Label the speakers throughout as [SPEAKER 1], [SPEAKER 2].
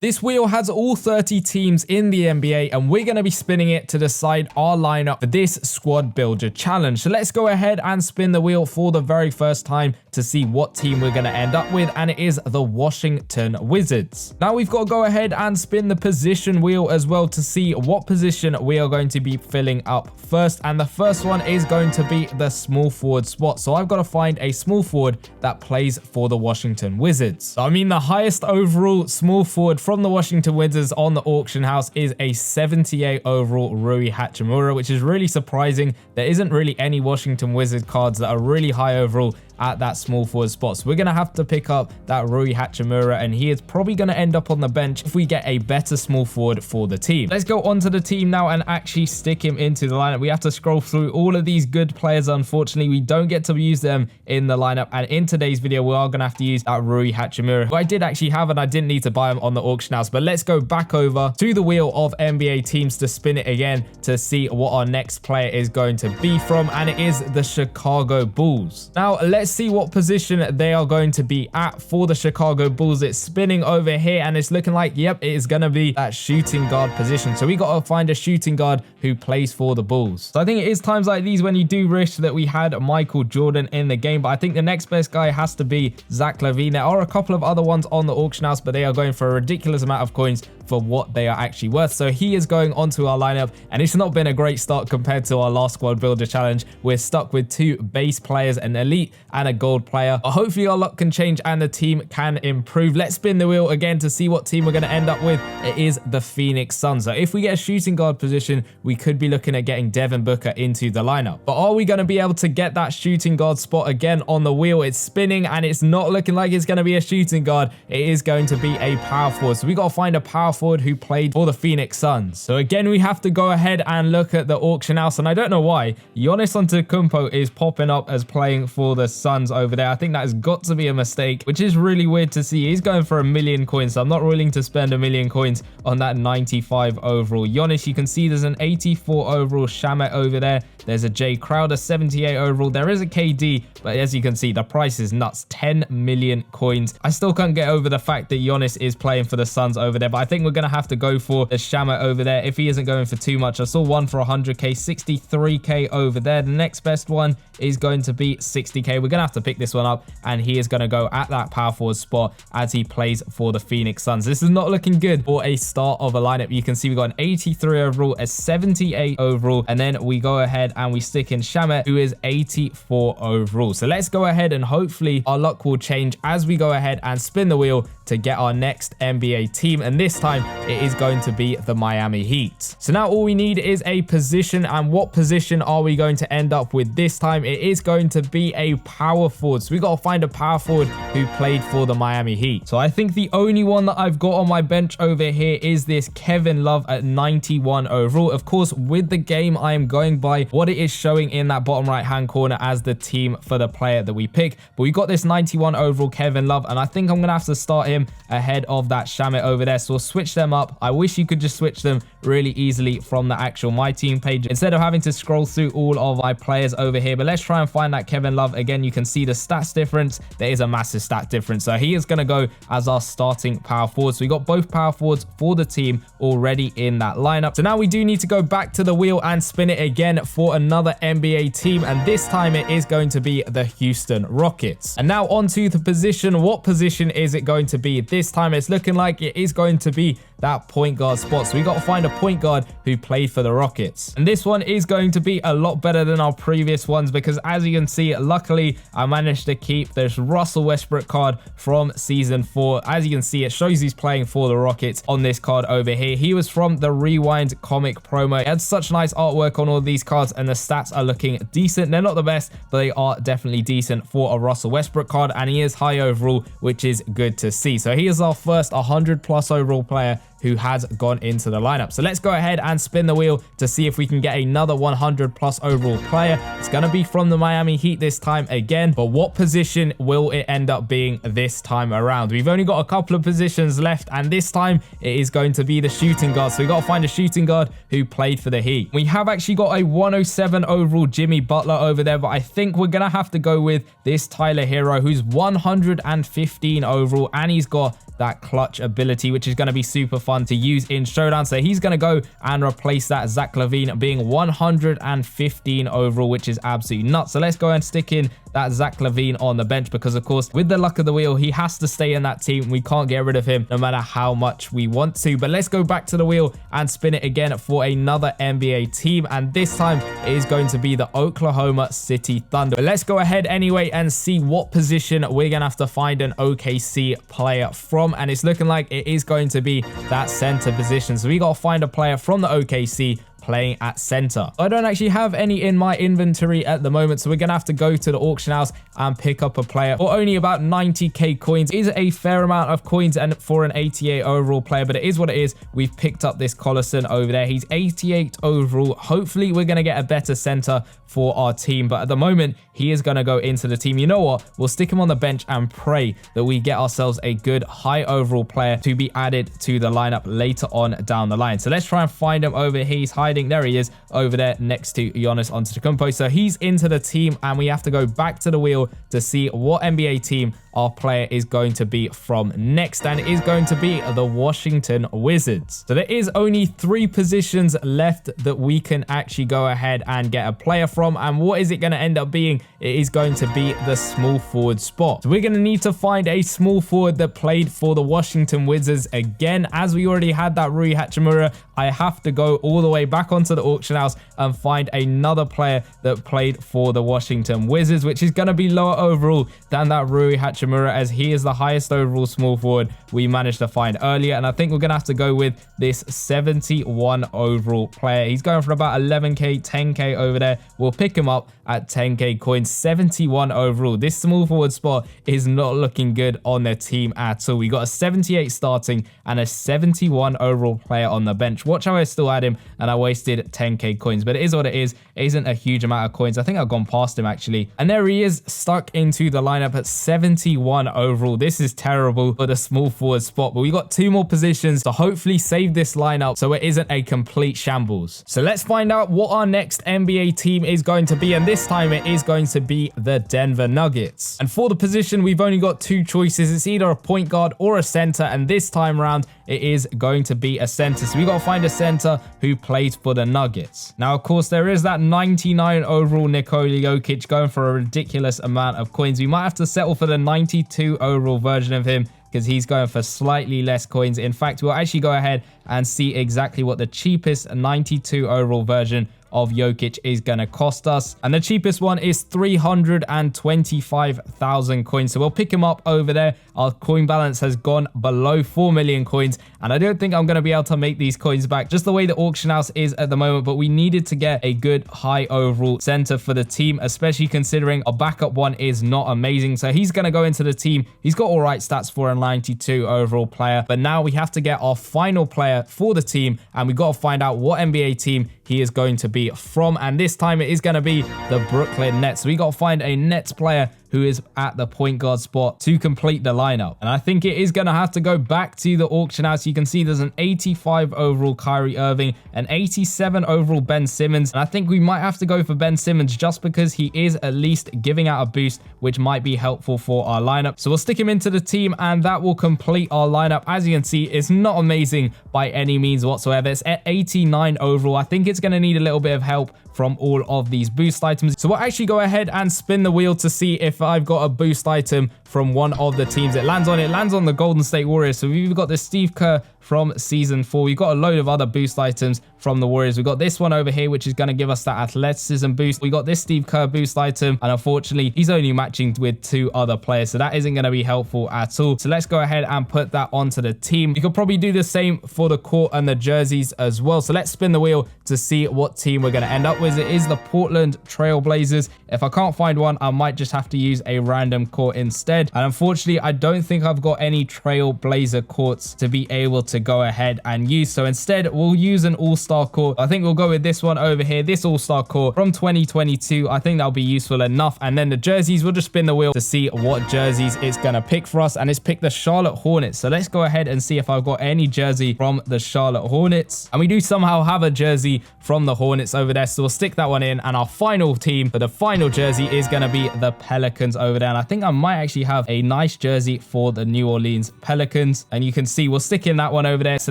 [SPEAKER 1] This wheel has all 30 teams in the NBA, and we're going to be spinning it to decide our lineup for this squad builder challenge. So let's go ahead and spin the wheel for the very first time to see what team we're going to end up with, and it is the Washington Wizards. Now we've got to go ahead and spin the position wheel as well to see what position we are going to be filling up first, and the first one is going to be the small forward spot. So I've got to find a small forward that plays for the Washington Wizards. So, I mean, the highest overall small forward from the Washington Wizards on the auction house is a 78 overall Rui Hachimura, which is really surprising. There isn't really any Washington Wizard cards that are really high overall at that small forward spot. So we're going to have to pick up that Rui Hachimura, and he is probably going to end up on the bench if we get a better small forward for the team. Let's go onto the team now and actually stick him into the lineup. We have to scroll through all of these good players. Unfortunately, we don't get to use them in the lineup, and in today's video, we are going to have to use that Rui Hachimura, who I did actually have, and I didn't need to buy him on the auction house. But let's go back over to the wheel of NBA teams to spin it again to see what our next player is going to be from, and it is the Chicago Bulls. Now, let's see what position they are going to be at for the Chicago Bulls. It's spinning over here, and it's looking like, yep, it is going to be that shooting guard position. So we got to find a shooting guard who plays for the Bulls. So I think it is times like these when you do wish that we had Michael Jordan in the game, but I think the next best guy has to be Zach LaVine. There are a couple of other ones on the auction house, but they are going for a ridiculous amount of coins for what they are actually worth. So he is going onto our lineup, and it's not been a great start compared to our last squad builder challenge. We're stuck with two base players, an elite and a gold player. But hopefully our luck can change and the team can improve. Let's spin the wheel again to see what team we're going to end up with. It is the Phoenix Suns. So if we get a shooting guard position, we could be looking at getting Devin Booker into the lineup. But are we going to be able to get that shooting guard spot again on the wheel? It's spinning, and it's not looking like it's going to be a shooting guard. It is going to be a power forward. So we got to find a power forward who played for the Phoenix Suns. So again, we have to go ahead and look at the auction house, and I don't know why Giannis Antetokounmpo is popping up as playing for the Suns over there. I think that has got to be a mistake, which is really weird to see. He's going for 1,000,000 coins, so I'm not willing to spend 1,000,000 coins on that 95 overall Giannis. You can see there's an 84 overall Shamet over there. There's a Jay Crowder 78 overall. There is a KD, but as you can see, the price is nuts. 10 million coins. I still can't get over the fact that Giannis is playing for the Suns over there, but I think we're going to have to go for the Shamet over there if he isn't going for too much. I saw one for 100k, 63k over there. The next best one is going to be 60k. We're going to have to pick this one up, and he is going to go at that power forward spot as he plays for the Phoenix Suns. This is not looking good for a start of a lineup. You can see we got an 83 overall, a 78 overall, and then we go ahead and we stick in Shamet, who is 84 overall. So let's go ahead and hopefully our luck will change as we go ahead and spin the wheel to get our next NBA team, and this time it is going to be the Miami Heat. So now all we need is a position, and what position are we going to end up with this time? It is going to be a power forward. So we got to find a power forward who played for the Miami Heat. So I think the only one that I've got on my bench over here is this Kevin Love at 91 overall. Of course, with the game, I am going by what it is showing in that bottom right hand corner as the team for the player that we pick. But we got this 91 overall Kevin Love, and I think I'm gonna have to start him ahead of that Shamet over there. So we'll switch them up. I wish you could just switch them really easily from the actual My Team page instead of having to scroll through all of my players over here. But let's try and find that Kevin Love. Again, you can see the stats difference. There is a massive stat difference. So he is going to go as our starting power forward. So we got both power forwards for the team already in that lineup. So now we do need to go back to the wheel and spin it again for another NBA team, and this time it is going to be the Houston Rockets. And now onto the position. What position is it going to be this time? It's looking like it is going to be that point guard spot. So we got to find a point guard who played for the Rockets, and this one is going to be a lot better than our previous ones because as you can see, luckily I managed to keep this Russell Westbrook card from season 4. As you can see, it shows he's playing for the Rockets on this card over here. He was from the Rewind comic promo. It had such nice artwork on all these cards, and the stats are looking decent. They're not the best, but they are definitely decent for a Russell Westbrook card, and he is high overall, which is good to see. So he is our first 100+ overall player who has gone into the lineup. So let's go ahead and spin the wheel to see if we can get another 100 plus overall player. It's going to be from the Miami Heat this time again, but what position will it end up being this time around? We've only got a couple of positions left, and this time it is going to be the shooting guard. So we got to find a shooting guard who played for the Heat. We have actually got a 107 overall Jimmy Butler over there, but I think we're going to have to go with this Tyler Hero, who's 115 overall, and he's got that clutch ability, which is going to be super fun to use in Showdown. So he's going to go and replace that Zach LaVine being 115 overall, which is absolutely nuts. So let's go and stick in that Zach LaVine on the bench, because of course, with the luck of the wheel, he has to stay in that team. We can't get rid of him no matter how much we want to. But let's go back to the wheel and spin it again for another NBA team, and this time it is going to be the Oklahoma City Thunder. But let's go ahead anyway and see what position we're gonna have to find an OKC player from, and it's looking like it is going to be that center position. So we got to find a player from the OKC playing at center. I don't actually have any in my inventory at the moment, so we're gonna have to go to the auction house and pick up a player for only about 90k coins. It is a fair amount of coins and for an 88 overall player, but it is what it is. We've picked up this Collison over there. He's 88 overall. Hopefully we're gonna get a better center for our team, but at the moment he is gonna go into the team. You know what, we'll stick him on the bench and pray that we get ourselves a good high overall player to be added to the lineup later on down the line. So let's try and find him over here. He's hiding. There he is over there next to Giannis Antetokounmpo. So he's into the team, and we have to go back to the wheel to see what NBA team our player is going to be from next, and it is going to be the Washington Wizards. So there is only 3 positions left that we can actually go ahead and get a player from, and what is it going to end up being? It is going to be the small forward spot. So we're going to need to find a small forward that played for the Washington Wizards again. As we already had that Rui Hachimura, I have to go all the way back onto the auction house and find another player that played for the Washington Wizards, which is going to be lower overall than that Rui Hachimura, as he is the highest overall small forward we managed to find earlier. And I think we're going to have to go with this 71 overall player. He's going for about 11k, 10k over there. We'll pick him up at 10k coins. 71 overall. This small forward spot is not looking good on their team at all. We got a 78 starting and a 71 overall player on the bench. Watch how I still had him and I wasted 10k coins, but it is what it is. It isn't a huge amount of coins. I think I've gone past him actually. And there he is, stuck into the lineup at 71 overall. This is terrible for the small forward spot, but we got 2 more positions to hopefully save this lineup so it isn't a complete shambles. So let's find out what our next NBA team is going to be, and this time it is going to be the Denver Nuggets. And for the position, we've only got 2 choices. It's either a point guard or a center, and this time around it is going to be a center. So we got to find a center who plays for the Nuggets. Now, of course, there is that 99 overall Nikola Jokic going for a ridiculous amount of coins. We might have to settle for the 92 overall version of him because he's going for slightly less coins. In fact, we'll actually go ahead and see exactly what the cheapest 92 overall version of Jokic is going to cost us. And the cheapest one is 325,000 coins. So we'll pick him up over there. Our coin balance has gone below 4 million coins. And I don't think I'm going to be able to make these coins back just the way the auction house is at the moment. But we needed to get a good high overall center for the team, especially considering our backup one is not amazing. So he's going to go into the team. He's got all right stats for a 92 overall player. But now we have to get our final player for the team. And we got to find out what NBA team he is going to be from, and this time it is going to be the Brooklyn Nets. So we got to find a Nets player who is at the point guard spot to complete the lineup. And I think it is going to have to go back to the auction house. You can see there's an 85 overall Kyrie Irving, an 87 overall Ben Simmons. And I think we might have to go for Ben Simmons just because he is at least giving out a boost, which might be helpful for our lineup. So we'll stick him into the team and that will complete our lineup. As you can see, it's not amazing by any means whatsoever. It's at 89 overall. I think it's going to need a little bit of help from all of these boost items. So we'll actually go ahead and spin the wheel to see if I've got a boost item from one of the teams it lands on. It lands on the Golden State Warriors. So we've got the Steve Kerr from season 4. We've got a load of other boost items from the Warriors. We've got this one over here, which is going to give us that athleticism boost. We got this Steve Kerr boost item, and unfortunately, he's only matching with 2 other players, so that isn't going to be helpful at all. So let's go ahead and put that onto the team. You could probably do the same for the court and the jerseys as well. So let's spin the wheel to see what team we're going to end up with. It is the Portland Trail Blazers. If I can't find one, I might just have to use use a random court instead. And unfortunately, I don't think I've got any Trailblazer courts to be able to go ahead and use. So instead, we'll use an all-star court. I think we'll go with this one over here, this all-star court from 2022. I think that'll be useful enough. And then the jerseys, we'll just spin the wheel to see what jerseys it's going to pick for us. And it's picked the Charlotte Hornets. So let's go ahead and see if I've got any jersey from the Charlotte Hornets. And we do somehow have a jersey from the Hornets over there. So we'll stick that one in. And our final team for the final jersey is going to be the Pelicans over there. And I think I might actually have a nice jersey for the New Orleans Pelicans. And you can see we'll stick in that one over there. So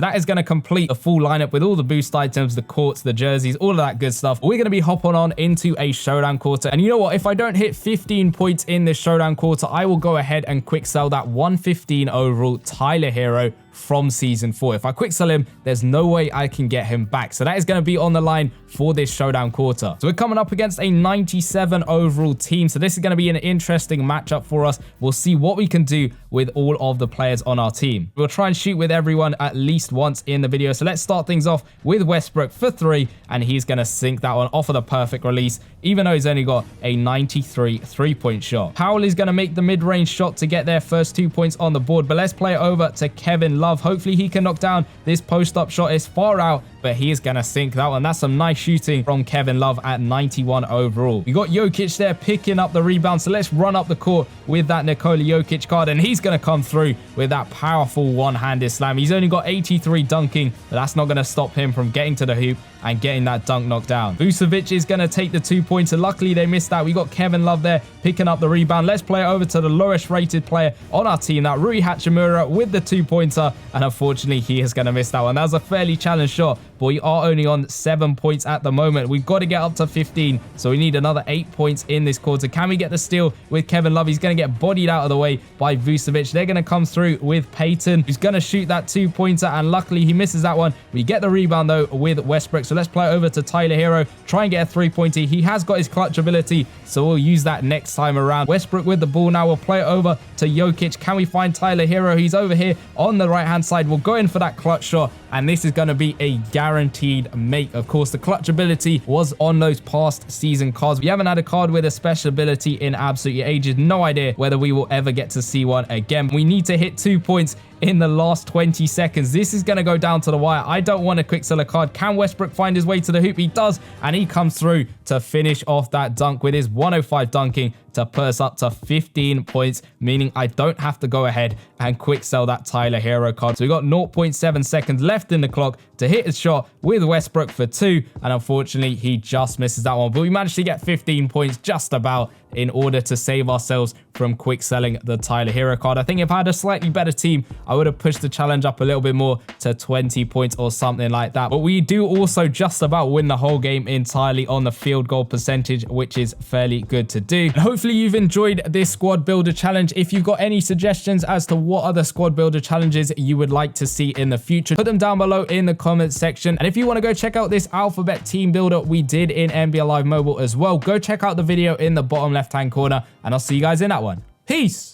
[SPEAKER 1] that is going to complete the full lineup with all the boost items, the courts, the jerseys, all of that good stuff. We're going to be hopping on into a showdown quarter. And you know what? If I don't hit 15 points in this showdown quarter, I will go ahead and quick sell that 115 overall Tyler Hero from season 4. If I quick sell him, there's no way I can get him back. So that is going to be on the line for this showdown quarter. So we're coming up against a 97 overall team. So this is going to be an interesting matchup for us. We'll see what we can do with all of the players on our team. We'll try and shoot with everyone at least once in the video. So let's start things off with Westbrook for 3, and he's going to sink that one off of the perfect release, even though he's only got a 93 3-point shot. Powell is going to make the mid-range shot to get their first 2 points on the board, but let's play it over to Kevin Love. Hopefully he can knock down this post-up shot. It's far out, but he is going to sink that one. That's some nice shooting from Kevin Love at 91 overall. We got Jokic there picking up the rebound, so let's run up the court with that Nikola Jokic card, and he's going to come through with that powerful one-handed slam. He's only got 83 dunking, but that's not going to stop him from getting to the hoop and getting that dunk knocked down. Vucevic is going to take the 2-pointer. Luckily, they missed that. We got Kevin Love there picking up the rebound. Let's play it over to the lowest rated player on our team, that Rui Hachimura, with the 2-pointer. And unfortunately, he is going to miss that one. That was a fairly challenged shot, but we are only on 7 points at the moment. We've got to get up to 15, so we need another 8 points in this quarter. Can we get the steal with Kevin Love? He's going to get bodied out of the way by Vucevic. They're going to come through with Peyton, who's going to shoot that 2-pointer, and luckily he misses that one. We get the rebound though with Westbrook, so let's play it over to Tyler Hero, try and get a 3-pointer. He has got his clutch ability, so we'll use that next time around. Westbrook with the ball now. We'll play it over to Jokic. Can we find Tyler Hero? He's over here on the right-hand side. We'll go in for that clutch shot, and this is going to be a guaranteed make. Of course, the clutch ability was on those past season cards. We haven't had a card with a special ability in absolutely ages. No idea whether we will ever get to see one again. We need to hit 2 points in the last 20 seconds. This is going to go down to the wire. I don't want to quick sell a card. Can Westbrook find his way to the hoop? He does, and he comes through to finish off that dunk with his 105 dunking to put us up to 15 points, meaning I don't have to go ahead and quick sell that Tyler Hero card. So we got 0.7 seconds left in the clock to hit his shot with Westbrook for 2, and unfortunately he just misses that one, but we managed to get 15 points just about in order to save ourselves from quick selling the Tyler Hero card. I think if I had a slightly better team, I would have pushed the challenge up a little bit more to 20 points or something like that. But we do also just about win the whole game entirely on the field goal percentage, which is fairly good to do. And hopefully you've enjoyed this squad builder challenge. If you've got any suggestions as to what other squad builder challenges you would like to see in the future, put them down below in the comments section. And if you want to go check out this alphabet team builder we did in NBA Live Mobile as well, go check out the video in the bottom left-hand corner, and I'll see you guys in that one. Peace!